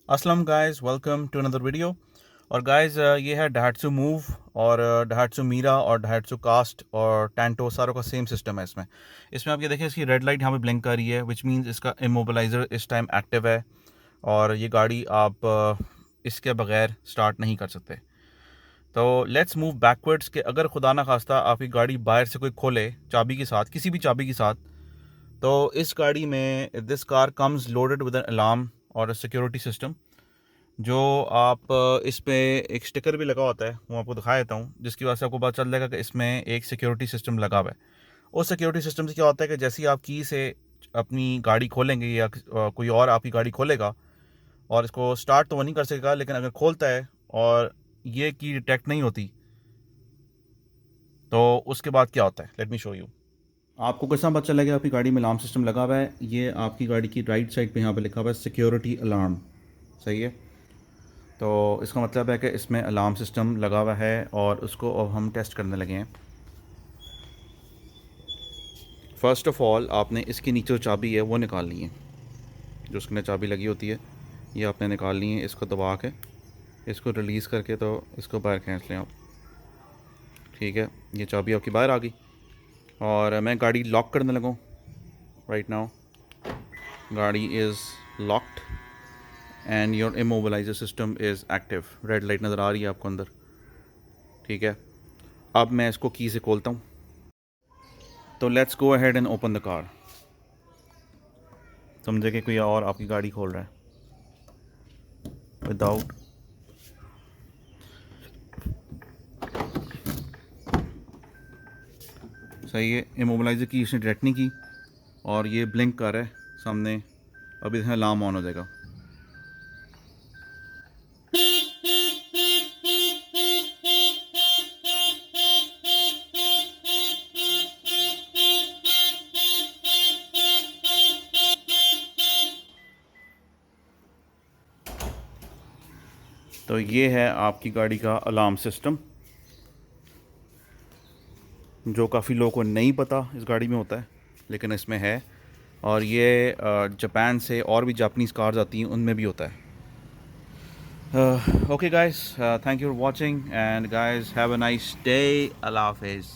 अस्सलाम guys, welcome to another video. और guys ये है Daihatsu मूव और Daihatsu मीरा और Daihatsu कास्ट और टैंटो, सारों का सेम सिस्टम है। इसमें आप ये देखें, इसकी रेड लाइट यहाँ पे ब्लिंक कर रही है, विच मीन्स इसका इमोबिलाइज़र इस टाइम एक्टिव है और ये गाड़ी आप इसके बगैर स्टार्ट नहीं कर सकते। तो लेट्स मूव बैकवर्ड्स कि अगर खुदा ना खास्ता आपकी गाड़ी बाहर से कोई खोले चाबी के साथ, किसी भी चाबी के साथ, तो इस गाड़ी में this car comes loaded with an alarm और सिक्योरिटी सिस्टम। जो आप इस पे एक स्टिकर भी लगा होता है, वो आपको दिखा देता हूँ, जिसकी वजह से आपको पता चल जाएगा कि इसमें एक सिक्योरिटी सिस्टम लगा हुआ है। उस सिक्योरिटी सिस्टम से क्या होता है कि जैसे ही आप की से अपनी गाड़ी खोलेंगे या कोई और आपकी गाड़ी खोलेगा और इसको स्टार्ट तो वो नहीं कर सकेगा, लेकिन अगर खोलता है और ये की डिटेक्ट नहीं होती तो उसके बाद क्या होता है, लेट मी शो यू। आपको कैसा पता चलेगा आपकी गाड़ी में अलार्म सिस्टम लगा हुआ है? ये आपकी गाड़ी की राइट साइड पे यहाँ पे लिखा हुआ है सिक्योरिटी अलार्म, सही है। तो इसका मतलब है कि इसमें अलार्म सिस्टम लगा हुआ है और उसको अब हम टेस्ट करने लगे हैं। फ़र्स्ट ऑफ़ ऑल आपने इसकी नीचे जो चाबी है वो निकालनी है, जो उसके अंदर चाबी लगी होती है ये आपने निकालनी है। इसको दबा के इसको रिलीज़ करके तो इसको बाहर खींच लें आप, ठीक है। ये चाबी आपकी बाहर आ गई और मैं गाड़ी लॉक करने लगा हूँ। राइट नाउ गाड़ी is locked and your immobiliser system is active. Red light नज़र आ रही है आपको अंदर, ठीक है। अब मैं इसको की से खोलता हूँ। तो let's go ahead and open the car. समझे कि कोई और आपकी गाड़ी खोल रहा है विदाउट। सही है, इमोबिलाइजर की इसने डायरेक्ट नहीं की और ये ब्लिंक कर रहा है सामने। अभी इसमें अलार्म ऑन हो जाएगा। तो ये है आपकी गाड़ी का अलार्म सिस्टम, जो काफ़ी लोगों को नहीं पता इस गाड़ी में होता है, लेकिन इसमें है। और ये जापान से और भी जापानीज़ कार्स आती हैं उनमें भी होता है। Okay guys, thank you for watching and guys have a nice day. अल्लाह हाफिज़।